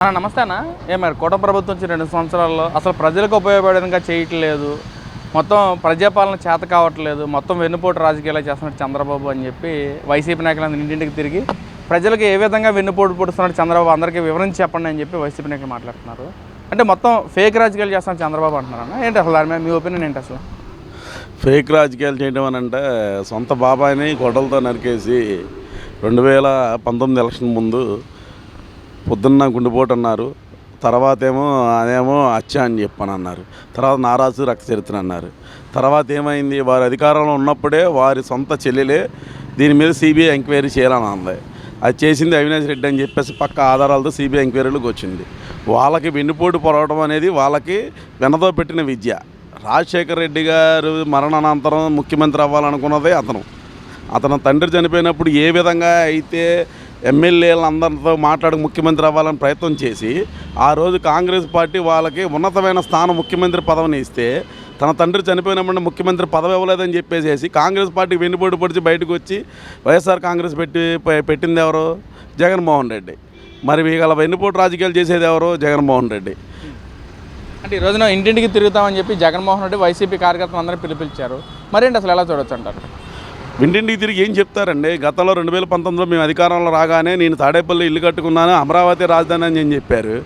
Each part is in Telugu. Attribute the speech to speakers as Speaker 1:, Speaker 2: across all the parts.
Speaker 1: నమస్తే అన్న. మరి కూటమి ప్రభుత్వం వచ్చి 2 సంవత్సరాల్లో అసలు ప్రజలకు ఉపయోగపడేందుగా చేయట్లేదు, మొత్తం ప్రజాపాలన చేత కావట్లేదు, మొత్తం వెన్నుపోటు రాజకీయాలు చేస్తున్నాడు చంద్రబాబు అని చెప్పి వైసీపీ నాయకులందరూ ఇంటింటికి తిరిగి ప్రజలకు ఏ విధంగా వెన్నుపోటు పొడుస్తున్నాడు చంద్రబాబు అందరికీ వివరించి చెప్పండి అని చెప్పి వైసీపీ నాయకులు మాట్లాడుతున్నారు. అంటే మొత్తం ఫేక్ రాజకీయాలు చేస్తున్నాడు చంద్రబాబు అంటున్నారన్న. ఏంటి అసలు దాని మీద మీ ఒపీనియన్ ఏంటి? అసలు
Speaker 2: ఫేక్ రాజకీయాలు చేయడం అని అంటే సొంత బాబాయిని గొడ్డలతో నరికేసి 2019 ఎలక్షన్ ముందు పొద్దున్న గుండెపోటు అన్నారు, తర్వాత అదేమో హత్య అని చెప్పని అన్నారు, తర్వాత నారాజు రక్త చరిత్ర అన్నారు. తర్వాత ఏమైంది, వారి అధికారంలో ఉన్నప్పుడే వారి సొంత చెల్లెలే దీని మీద సిబిఐ ఎంక్వైరీ చేయాలని అంది. అది చేసింది అవినాష్ రెడ్డి అని చెప్పేసి పక్క ఆధారాలతో సిబిఐ ఎంక్వైరీలోకి వచ్చింది. వాళ్ళకి వెన్నుపోటు పొరవడం అనేది వాళ్ళకి వెనదో పెట్టిన విద్య. రాజశేఖర రెడ్డి గారు మరణానంతరం ముఖ్యమంత్రి అవ్వాలనుకున్నదే అతను తండ్రి చనిపోయినప్పుడు ఏ విధంగా అయితే ఎమ్మెల్యేలందరితో మాట్లాడి ముఖ్యమంత్రి అవ్వాలని ప్రయత్నం చేసి ఆ రోజు కాంగ్రెస్ పార్టీ వాళ్ళకి ఉన్నతమైన స్థానం ముఖ్యమంత్రి పదవిని ఇస్తే తన తండ్రి చనిపోయినప్పుడు ముఖ్యమంత్రి పదవి ఇవ్వలేదని చెప్పేసి కాంగ్రెస్ పార్టీకి వెన్నుపోటు పొడిచి బయటకు వచ్చి వైఎస్ఆర్ కాంగ్రెస్ పెట్టింది ఎవరు? జగన్మోహన్ రెడ్డి. మరి వీళ్ళ వెన్నుపోటు రాజకీయాలు చేసేది ఎవరు? జగన్మోహన్ రెడ్డి.
Speaker 1: అంటే ఈ రోజున ఇంటింటికి తిరుగుతామని చెప్పి జగన్మోహన్ రెడ్డి వైసీపీ కార్యకర్తలు అందరూ పిలిపించారు. మరేంటి అసలు ఎలా చూడొచ్చు అంటారు?
Speaker 2: ఇంటింటికి తిరిగి ఏం చెప్తారండి? గతంలో 2019లో మేము అధికారంలో రాగానే నేను తాడేపల్లి ఇల్లు కట్టుకున్నాను, అమరావతి రాజధాని అని చెప్పారు.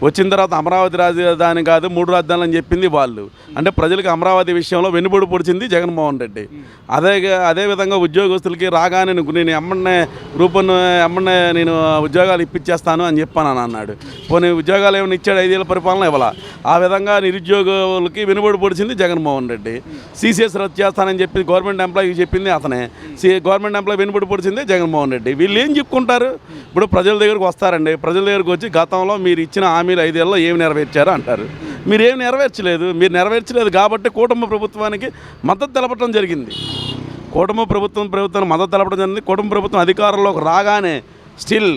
Speaker 2: వచ్చిన తర్వాత అమరావతి రాజధాని కాదు 3 రాజధానులు అని చెప్పింది వాళ్ళు. అంటే ప్రజలకు అమరావతి విషయంలో వెన్నుపోటు పొడిచింది జగన్మోహన్ రెడ్డి. అదేవిధంగా ఉద్యోగస్తులకి రాగానే నేను ఎమ్మన్నే నేను ఉద్యోగాలు ఇప్పించేస్తాను అని చెప్పాను అన్నాడు. పోనీ ఉద్యోగాలు ఏమైనా ఇచ్చాడు? 5 ఏళ్ళ పరిపాలన ఇవ్వాల. ఆ విధంగా నిరుద్యోగులకి వెన్నుపోటు పొడిచింది జగన్మోహన్ రెడ్డి. సిసిఎస్ రద్దు చేస్తానని చెప్పి గవర్నమెంట్ ఎంప్లాయీకి చెప్పింది అతనే. గవర్నమెంట్ ఎంప్లాయీ వెన్నుపోటు పొడిచింది జగన్మోహన్ రెడ్డి. వీళ్ళు ఏం చెప్పుకుంటారు? ఇప్పుడు ప్రజల దగ్గరకు వస్తారండి, ప్రజల దగ్గరకు వచ్చి గతంలో మీరు ఇచ్చిన హామీలు 5 ఏళ్ళలో ఏమి నెరవేర్చారు అంటారు. మీరేం నెరవేర్చలేదు కాబట్టి కూటమి ప్రభుత్వానికి మద్దతు తెలపడం జరిగింది. కూటమి ప్రభుత్వానికి మద్దతు తెలపడం జరిగింది. కూటమి ప్రభుత్వం అధికారంలోకి రాగానే స్టిల్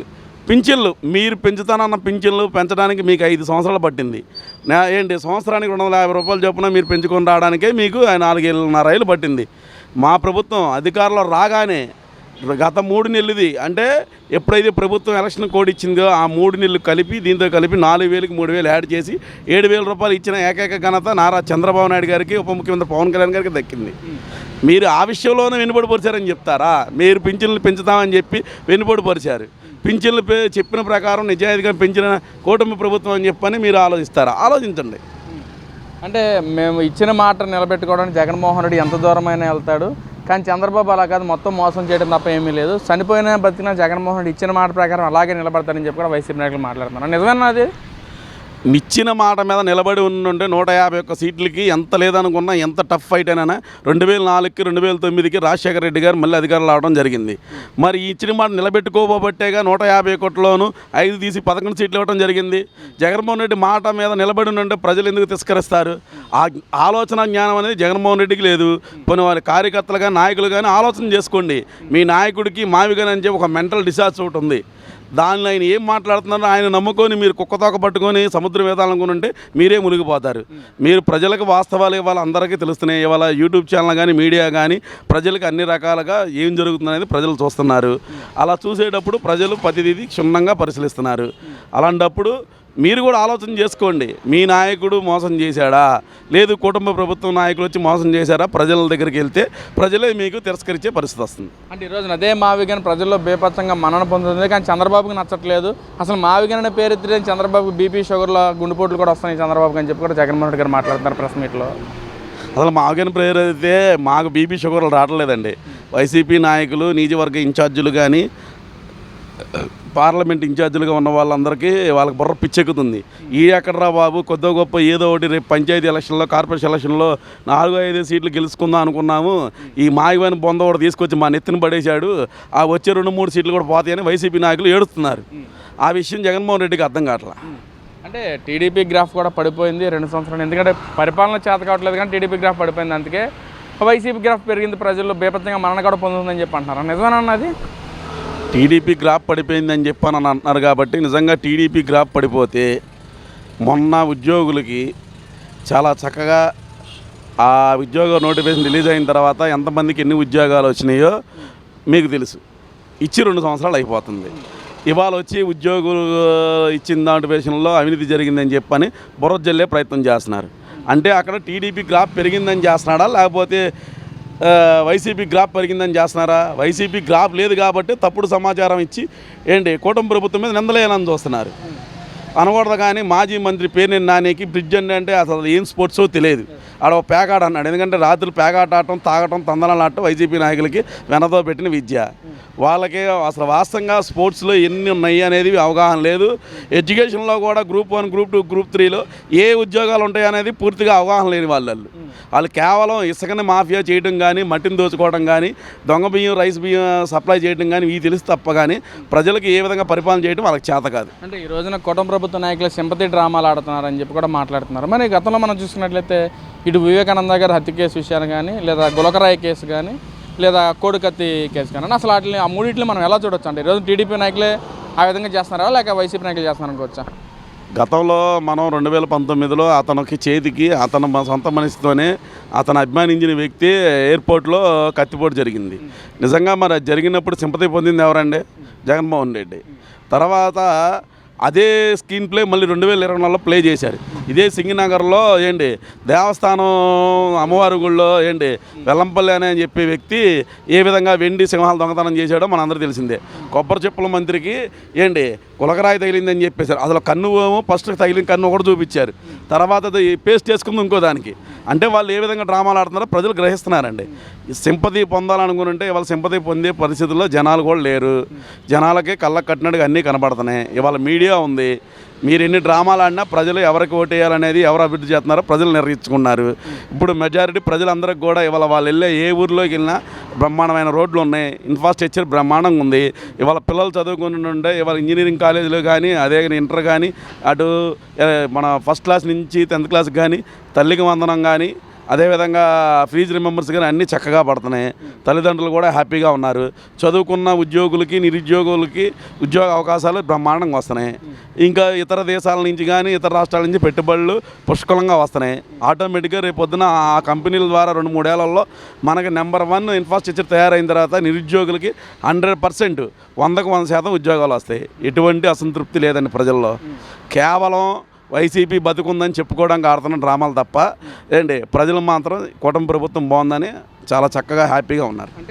Speaker 2: పింఛన్లు మీరు పెంచుతానన్న పింఛన్లు పెంచడానికి మీకు 5 సంవత్సరాలు పట్టింది. సంవత్సరానికి 250 రూపాయలు చొప్పున మీరు పెంచుకొని రావడానికే మీకు 4.5 ఏళ్ళు పట్టింది. మా ప్రభుత్వం అధికారంలో రాగానే గత 3 నెలలది అంటే ఎప్పుడైతే ప్రభుత్వం ఎలక్షన్ కోడ్ ఇచ్చిందో ఆ 3 నెలలు కలిపి దీంతో కలిపి 4,000కి 3,000 యాడ్ చేసి 7,000 రూపాయలు ఇచ్చిన ఏకైక ఘనత నారా చంద్రబాబు నాయుడు గారికి, ఉప ముఖ్యమంత్రి పవన్ కళ్యాణ్ గారికి దక్కింది. మీరు ఆ విషయంలోనే వెన్నుపోటు పరిచారని చెప్తారా? మీరు పింఛన్లు పెంచుతామని చెప్పి వెన్నుపోటు పరిచారు. పింఛన్లు చెప్పిన ప్రకారం నిజాయితీగా పెంచిన కూటమి ప్రభుత్వం అని చెప్పని మీరు ఆలోచిస్తారా? ఆలోచించండి.
Speaker 1: అంటే మేము ఇచ్చిన మాట నిలబెట్టుకోవడానికి జగన్మోహన్ రెడ్డి ఎంత దూరమైనా వెళ్తాడు, కానీ చంద్రబాబు అలా కాదు, మొత్తం మోసం చేయడం తప్ప ఏమీ లేదు, చనిపోయినా బతికినా జగన్మోహన్ రెడ్డి ఇచ్చిన మాట ప్రకారం అలాగే నిలబడతారని చెప్పి కూడా వైసీపీ నాయకులు మాట్లాడుతున్నారు. నిజమేనా అది?
Speaker 2: ఇచ్చిన మాట మీద నిలబడి ఉండుంటే 151 సీట్లకి ఎంత లేదనుకున్నా, ఎంత టఫ్ ఫైట్ అయినా 2004కి 2009కి రాజశేఖర రెడ్డి గారు మళ్ళీ అధికారులు రావడం జరిగింది. మరి ఇచ్చిన మాట నిలబెట్టుకోబట్టేగా 151లోనూ 5 తీసి 11 సీట్లు ఇవ్వడం జరిగింది. జగన్మోహన్ రెడ్డి మాట మీద నిలబడి ఉంటే ప్రజలు ఎందుకు తిరస్కరిస్తారు? ఆ ఆలోచన జ్ఞానం అనేది జగన్మోహన్ రెడ్డికి లేదు. కొన్ని వారి కార్యకర్తలు కానీ నాయకులు కానీ ఆలోచన చేసుకోండి. మీ నాయకుడికి మావిగాని అని చెప్పి ఒక మెంటల్ డిసార్జ్ ఒకటి ఉంది. దానిలో ఆయన ఏం మాట్లాడుతున్నారో ఆయన నమ్ముకొని మీరు కుక్కతోక పట్టుకొని సముద్రం వేదాలనుకుని ఉంటే మీరే మునిగిపోతారు. మీరు ప్రజలకు వాస్తవాలు ఇవాళ అందరికీ తెలుస్తున్నాయి. ఇవాళ యూట్యూబ్ ఛానల్ కానీ మీడియా కానీ ప్రజలకు అన్ని రకాలుగా ఏం జరుగుతుందనేది ప్రజలు చూస్తున్నారు. అలా చూసేటప్పుడు ప్రజలు ప్రతిదీ క్షుణ్ణంగా పరిశీలిస్తున్నారు. అలాంటప్పుడు మీరు కూడా ఆలోచన చేసుకోండి. మీ నాయకుడు మోసం చేశాడా, లేదు కుటుంబ ప్రభుత్వం నాయకులు వచ్చి మోసం చేశారా? ప్రజల దగ్గరికి వెళ్తే ప్రజలే మీకు తిరస్కరించే పరిస్థితి వస్తుంది.
Speaker 1: అంటే ఈరోజు అదే మావిగన్ ప్రజల్లో బేపచ్చంగా మన్నన పొందుతుంది, కానీ చంద్రబాబుకి నచ్చట్లేదు. అసలు మావిగన్ అనే పేరు ఎత్తితే చంద్రబాబుకి బీపీ షుగర్ల గుండెపోట్లు కూడా వస్తున్నాయి చంద్రబాబుకి అని చెప్పి కూడా జగన్మోహన్ రెడ్డి గారు మాట్లాడుతున్నారు ప్రెస్ మీట్లో.
Speaker 2: అసలు మావిగన్ పేరు అయితే మాకు బీపీ షుగర్లు రావట్లేదండి. వైసీపీ నాయకులు, నియోజకవర్గ ఇన్ఛార్జీలు కానీ పార్లమెంట్ ఇన్ఛార్జీలుగా ఉన్న వాళ్ళందరికీ వాళ్ళకి బుర్ర పిచ్చెక్కుతుంది. ఈ ఎక్కడరా బాబు, కొద్ది గొప్ప ఏదో ఒకటి రేపు పంచాయతీ ఎలక్షన్లో, కార్పొరేషన్ ఎలక్షన్లో 4-5 సీట్లు గెలుచుకుందాం అనుకున్నాము. ఈ మాయమైన బొంద కూడా తీసుకొచ్చి మా నెత్తిన పడేశాడు, ఆ వచ్చే 2-3 సీట్లు కూడా పోతాయని వైసీపీ నాయకులు ఏడుస్తున్నారు. ఆ విషయం జగన్మోహన్ రెడ్డికి అర్థం కావట్లా.
Speaker 1: అంటే టీడీపీ గ్రాఫ్ కూడా పడిపోయింది 2 సంవత్సరాలు, ఎందుకంటే పరిపాలన చేత కావట్లేదు కానీ టీడీపీ గ్రాఫ్ పడిపోయింది. అందుకే వైసీపీ గ్రాఫ్ పెరిగింది, ప్రజల్లో బేపచ్చంగా మన్నన కూడా పొందుతుందని చెప్పి అంటున్నారు. నిజమేనా అన్నది?
Speaker 2: టీడీపీ గ్రాఫ్ పడిపోయిందని చెప్పని అంటున్నారు కాబట్టి నిజంగా టీడీపీ గ్రాఫ్ పడిపోతే మొన్న ఉద్యోగులకి చాలా చక్కగా ఆ ఉద్యోగ నోటిఫికేషన్ రిలీజ్ అయిన తర్వాత ఎంతమందికి ఎన్ని ఉద్యోగాలు వచ్చినాయో మీకు తెలుసు. ఇచ్చి 2 సంవత్సరాలు అయిపోతుంది. ఇవాళ వచ్చి ఉద్యోగులు ఇచ్చిన దాంట్లో విషయంలో అవినీతి జరిగిందని చెప్పని బుర్ర జల్లే ప్రయత్నం చేస్తున్నారు. అంటే అక్కడ టీడీపీ గ్రాఫ్ పెరిగిందని చేస్తున్నాడా, లేకపోతే వైసీపీ గ్రాఫ్ పెరిగిందని చేస్తున్నారా? వైసీపీ గ్రాఫ్ లేదు కాబట్టి తప్పుడు సమాచారం ఇచ్చి కూటమి ప్రభుత్వం మీద నిందలేనని చూస్తున్నారు. అనకూడదు. కానీ మాజీ మంత్రి పేర్నేని నానికి బ్రిడ్జ్ అంటే అసలు ఏం స్పోర్ట్సో తెలియదు. ఆడ ఒక పేకాట అన్నాడు. ఎందుకంటే రాత్రులు పేకాట ఆడటం, తాగటం, తందనాలు ఆడటం వైసీపీ నాయకులకి వెనతో పెట్టిన విద్య. వాళ్ళకి అసలు వాస్తవంగా స్పోర్ట్స్లో ఎన్ని ఉన్నాయి అనేది అవగాహన లేదు. ఎడ్యుకేషన్లో కూడా గ్రూప్ 1, గ్రూప్ 2, గ్రూప్ 3లో ఏ ఉద్యోగాలు ఉంటాయి అనేది పూర్తిగా అవగాహన లేని వాళ్ళు కేవలం ఇసుకని మాఫియా చేయడం కానీ, మట్టిని దోచుకోవడం కానీ, దొంగ బియ్యం, రైస్ బియ్యం సప్లై చేయడం కానీ ఇవి తెలుసు తప్ప కానీ ప్రజలకు ఏ విధంగా పరిపాలన చేయడం వాళ్ళకి చేత కాదు.
Speaker 1: అంటే ఈ రోజున కుటుంబ ప్రభుత్వ నాయకులు సింపతి డ్రామాలు ఆడుతున్నారని చెప్పి కూడా మాట్లాడుతున్నారు. మరి గతంలో మనం చూసుకున్నట్లయితే ఇటు వివేకానంద గారి హత్య కేసు విషయాన్ని కానీ, లేదా గులకరాయి కేసు కానీ, లేదా కోడికత్తి కేసు కానీ, అసలు వాటిని ఆ మూడింటిని మనం ఎలా చూడొచ్చు? అంటే ఈరోజు టీడీపీ నాయకులే ఆ విధంగా చేస్తున్నారా, లేక వైసీపీ నాయకులు చేస్తున్నారు అనుకోవచ్చా?
Speaker 2: గతంలో మనం 2019లో అతనికి చేతికి అతను సొంత మనిషితోనే అతను అభిమానించిన వ్యక్తి ఎయిర్పోర్ట్లో కత్తిపోటు జరిగింది. నిజంగా మరి జరిగినప్పుడు సింపతి పొందింది ఎవరండి? జగన్మోహన్ రెడ్డి. తర్వాత అదే స్క్రీన్ ప్లే మళ్ళీ 2024లో ప్లే చేశారు. ఇదే సింగనగర్లో దేవస్థానం అమ్మవారి గుళ్ళో వెల్లంపల్లి అని చెప్పే వ్యక్తి ఏ విధంగా వెండి సింహాలు దొంగతనం చేశాడో మనందరూ తెలిసిందే. కొబ్బరి చెప్పుల మంత్రికి కులకరాయి తగిలిందని చెప్పేశారు. అసలు కన్ను ఫస్ట్ తగిలిన కన్ను ఒకటి చూపించారు. తర్వాత అది పేస్ట్ చేసుకుంది ఇంకో దానికి. అంటే వాళ్ళు ఏ విధంగా డ్రామాలు ఆడుతున్నారో ప్రజలు గ్రహిస్తున్నారండి. సింపతి పొందాలనుకుంటే ఇవాళ సింపతి పొందే పరిస్థితుల్లో జనాలు కూడా లేరు. జనాలకే కళ్ళకు కట్టినట్టుగా అన్నీ కనబడుతున్నాయి. ఇవాళ మీడియా ఉంది. మీరు ఎన్ని డ్రామాలు ఆడినా ప్రజలు ఎవరికి ఓటేయాలనేది, ఎవరు అభివృద్ధి చేస్తున్నారో ప్రజలు నిర్ణయించుకున్నారు. ఇప్పుడు మెజారిటీ ప్రజలందరికీ కూడా ఇవాళ వాళ్ళు వెళ్ళే ఏ ఊరిలోకి వెళ్ళినా బ్రహ్మాండమైన రోడ్లు ఉన్నాయి, ఇన్ఫ్రాస్ట్రక్చర్ బ్రహ్మాండంగా ఉంది. ఇవాళ పిల్లలు చదువుకుని ఉండే ఇవాళ ఇంజనీరింగ్ కాలేజీలు కానీ, అదే ఇంటర్ కానీ, అటు మన ఫస్ట్ క్లాస్ నుంచి 10th క్లాస్ కానీ, తల్లికి వందనం కానీ, అదేవిధంగా ఫీజు రిమెంబర్స్ కానీ అన్నీ చక్కగా పడుతున్నాయి. తల్లిదండ్రులు కూడా హ్యాపీగా ఉన్నారు. చదువుకున్న ఉద్యోగులకి, నిరుద్యోగులకి ఉద్యోగ అవకాశాలు బ్రహ్మాండంగా వస్తున్నాయి. ఇంకా ఇతర దేశాల నుంచి కానీ, ఇతర రాష్ట్రాల నుంచి పెట్టుబడులు పుష్కలంగా వస్తున్నాయి. ఆటోమేటిక్గా రేపు పొద్దున ఆ కంపెనీల ద్వారా 2-3 ఏళ్లలో మనకి నెంబర్ 1 ఇన్ఫ్రాస్ట్రక్చర్ తయారైన తర్వాత నిరుద్యోగులకి 100%, 100% ఉద్యోగాలు వస్తాయి. ఎటువంటి అసంతృప్తి లేదండి ప్రజల్లో. కేవలం వైసీపీ బతుకుందని చెప్పుకోవడానికి ఆడుతున్న డ్రామాలు తప్ప ప్రజలు మాత్రం కూటమి ప్రభుత్వం బాగుందని చాలా చక్కగా హ్యాపీగా ఉన్నారు.